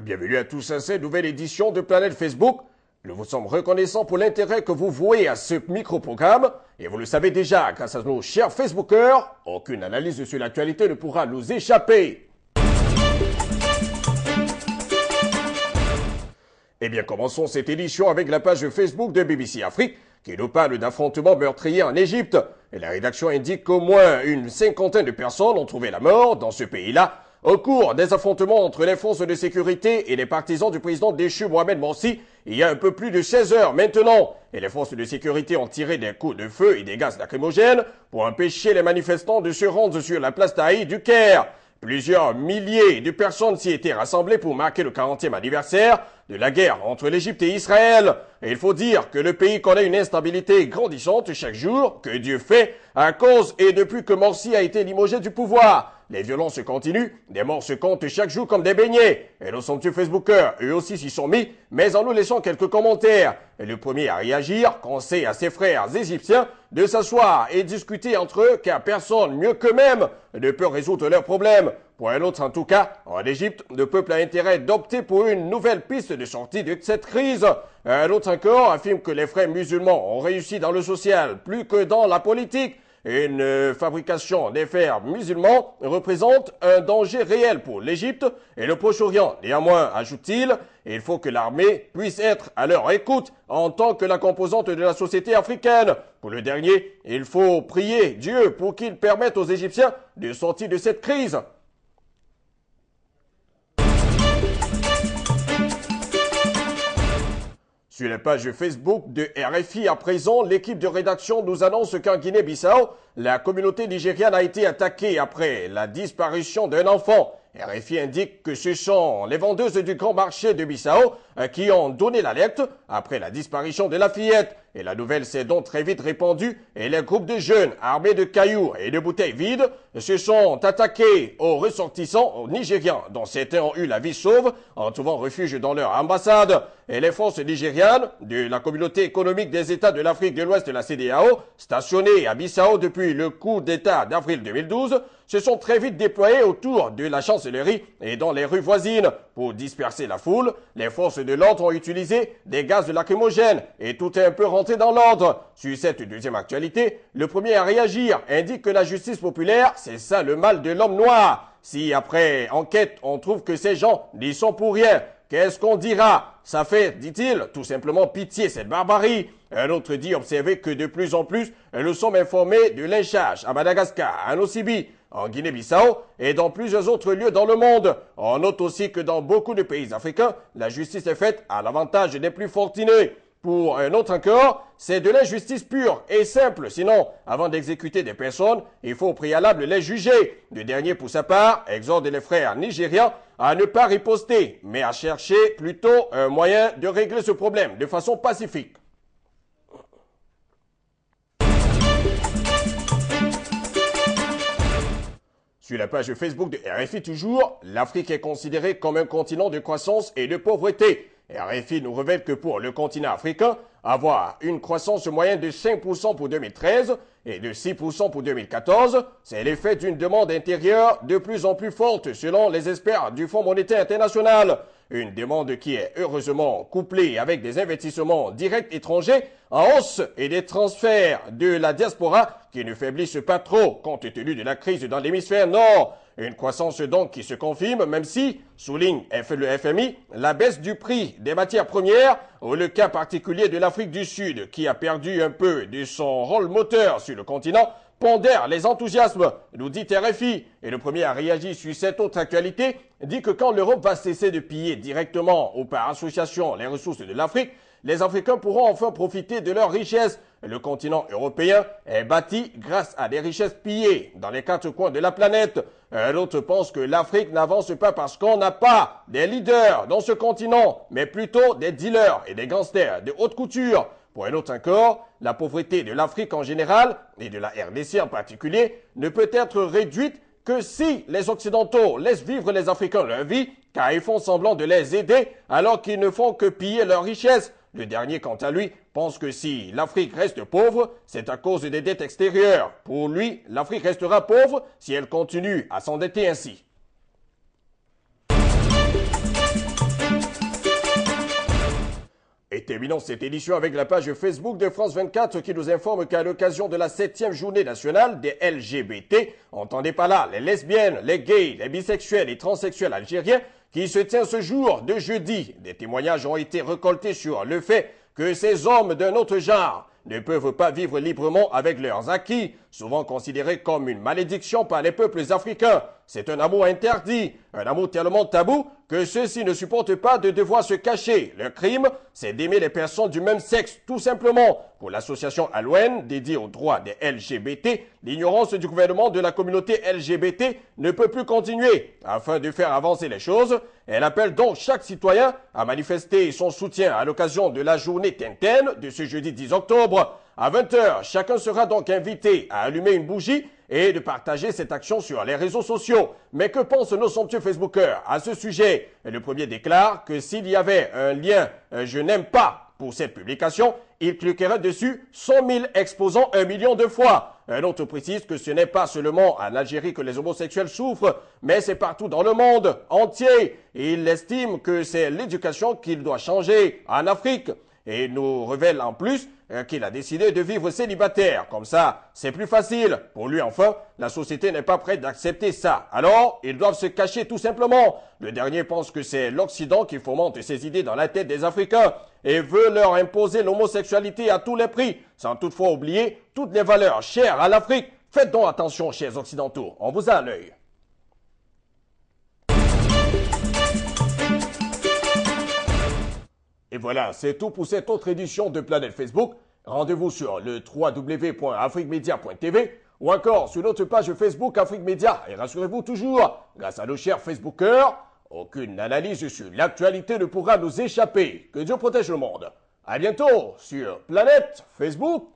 Bienvenue à tous à cette nouvelle édition de Planète Facebook. Nous vous sommes reconnaissants pour l'intérêt que vous vouez à ce micro-programme. Et vous le savez déjà, grâce à nos chers Facebookers, aucune analyse sur l'actualité ne pourra nous échapper. Eh bien, commençons cette édition avec la page Facebook de BBC Afrique qui nous parle d'affrontements meurtriers en Égypte. Et la rédaction indique qu'au moins une cinquantaine de personnes ont trouvé la mort dans ce pays-là au cours des affrontements entre les forces de sécurité et les partisans du président déchu Mohamed Morsi il y a un peu plus de 16 heures maintenant. Et les forces de sécurité ont tiré des coups de feu et des gaz lacrymogènes pour empêcher les manifestants de se rendre sur la place Taï du Caire. Plusieurs milliers de personnes s'y étaient rassemblées pour marquer le 40e anniversaire de la guerre entre l'Égypte et Israël. Et il faut dire que le pays connaît une instabilité grandissante chaque jour, que Dieu fait, à cause et depuis que Morsi a été limogé du pouvoir. Les violences continuent, des morts se comptent chaque jour comme des beignets. Et nos somptueux Facebookers, eux aussi s'y sont mis, mais en nous laissant quelques commentaires. Et le premier à réagir conseille à ses frères égyptiens de s'asseoir et discuter entre eux, car personne mieux qu'eux-mêmes ne peut résoudre leurs problèmes. Pour un autre en tout cas, en Égypte, le peuple a intérêt d'opter pour une nouvelle piste de sortie de cette crise. Un autre encore affirme que les frères musulmans ont réussi dans le social plus que dans la politique. Une fabrication des frères musulmans représente un danger réel pour l'Égypte et le Proche-Orient. Néanmoins, ajoute-t-il, il faut que l'armée puisse être à leur écoute en tant que la composante de la société africaine. Pour le dernier, il faut prier Dieu pour qu'il permette aux Égyptiens de sortir de cette crise. Sur la page Facebook de RFI, à présent, l'équipe de rédaction nous annonce qu'en Guinée-Bissau, la communauté nigériane a été attaquée après la disparition d'un enfant. RFI indique que ce sont les vendeuses du grand marché de Bissau qui ont donné l'alerte après la disparition de la fillette. Et la nouvelle s'est donc très vite répandue et les groupes de jeunes armés de cailloux et de bouteilles vides se sont attaqués aux ressortissants nigérians dont certains ont eu la vie sauve en trouvant refuge dans leur ambassade. Et les forces nigérianes de la communauté économique des États de l'Afrique de l'Ouest, la CEDEAO, stationnées à Bissau depuis le coup d'État d'avril 2012, se sont très vite déployées autour de la chancellerie et dans les rues voisines. Pour disperser la foule, les forces de l'ordre ont utilisé des gaz lacrymogènes et tout est un peu rentré dans l'ordre. Sur cette deuxième actualité, le premier à réagir indique que la justice populaire, c'est ça le mal de l'homme noir. Si après enquête, on trouve que ces gens n'y sont pour rien, qu'est-ce qu'on dira? Ça fait, dit-il, tout simplement pitié cette barbarie. Un autre dit observer que de plus en plus, nous sommes informés de lynchage à Madagascar, à Nocibi, en Guinée-Bissau et dans plusieurs autres lieux dans le monde. On note aussi que dans beaucoup de pays africains, la justice est faite à l'avantage des plus fortunés. Pour un autre encore, c'est de l'injustice pure et simple. Sinon, avant d'exécuter des personnes, il faut au préalable les juger. Le dernier, pour sa part, exhorte les frères nigérians à ne pas riposter, mais à chercher plutôt un moyen de régler ce problème de façon pacifique. Sur la page Facebook de RFI toujours, l'Afrique est considérée comme un continent de croissance et de pauvreté. RFI nous révèle que pour le continent africain, avoir une croissance moyenne de 5% pour 2013 et de 6% pour 2014, c'est l'effet d'une demande intérieure de plus en plus forte selon les experts du Fonds monétaire international. Une demande qui est heureusement couplée avec des investissements directs étrangers en hausse et des transferts de la diaspora qui ne faiblissent pas trop compte tenu de la crise dans l'hémisphère nord. Une croissance donc qui se confirme même si, souligne le FMI, la baisse du prix des matières premières ou le cas particulier de l'Afrique du Sud qui a perdu un peu de son rôle moteur sur le continent pondère les enthousiasmes, nous dit RFI. Et le premier à réagir sur cette autre actualité dit que quand l'Europe va cesser de piller directement ou par association les ressources de l'Afrique, les Africains pourront enfin profiter de leurs richesses. Le continent européen est bâti grâce à des richesses pillées dans les quatre coins de la planète. L'autre pense que l'Afrique n'avance pas parce qu'on n'a pas des leaders dans ce continent, mais plutôt des dealers et des gangsters de haute couture. Pour un autre encore, la pauvreté de l'Afrique en général, et de la RDC en particulier, ne peut être réduite que si les Occidentaux laissent vivre les Africains leur vie, car ils font semblant de les aider alors qu'ils ne font que piller leurs richesses. Le dernier, quant à lui, pense que si l'Afrique reste pauvre, c'est à cause des dettes extérieures. Pour lui, l'Afrique restera pauvre si elle continue à s'endetter ainsi. Et terminons cette édition avec la page Facebook de France 24 qui nous informe qu'à l'occasion de la 7e journée nationale des LGBT, entendez par là les lesbiennes, les gays, les bisexuels et transsexuels algériens, qui se tient ce jour de jeudi, des témoignages ont été récoltés sur le fait que ces hommes d'un autre genre ne peuvent pas vivre librement avec leurs acquis, souvent considérés comme une malédiction par les peuples africains. C'est un amour interdit, un amour tellement tabou que ceux-ci ne supportent pas de devoir se cacher. Le crime, c'est d'aimer les personnes du même sexe, tout simplement. Pour l'association Al-Wen, dédiée aux droits des LGBT, l'ignorance du gouvernement de la communauté LGBT ne peut plus continuer. Afin de faire avancer les choses, elle appelle donc chaque citoyen à manifester son soutien à l'occasion de la journée Tintin de ce jeudi 10 octobre. À 20h, chacun sera donc invité à allumer une bougie et de partager cette action sur les réseaux sociaux. Mais que pensent nos somptueux Facebookers à ce sujet? Le premier déclare que s'il y avait un lien « Je n'aime pas » pour cette publication, il cliquerait dessus 100 000 exposants 1 million de fois. Un autre précise que ce n'est pas seulement en Algérie que les homosexuels souffrent, mais c'est partout dans le monde entier. Et il estime que c'est l'éducation qu'il doit changer en Afrique. Et il nous révèle en plus qu'il a décidé de vivre célibataire. Comme ça, c'est plus facile. Pour lui, enfin, la société n'est pas prête d'accepter ça. Alors, ils doivent se cacher tout simplement. Le dernier pense que c'est l'Occident qui fomente ces idées dans la tête des Africains et veut leur imposer l'homosexualité à tous les prix, sans toutefois oublier toutes les valeurs chères à l'Afrique. Faites donc attention, chers Occidentaux. On vous a à l'œil. Et voilà, c'est tout pour cette autre édition de Planète Facebook. Rendez-vous sur le www.afriquemedia.tv ou encore sur notre page Facebook Afrique Média. Et rassurez-vous toujours, grâce à nos chers Facebookers, aucune analyse sur l'actualité ne pourra nous échapper. Que Dieu protège le monde. À bientôt sur Planète Facebook.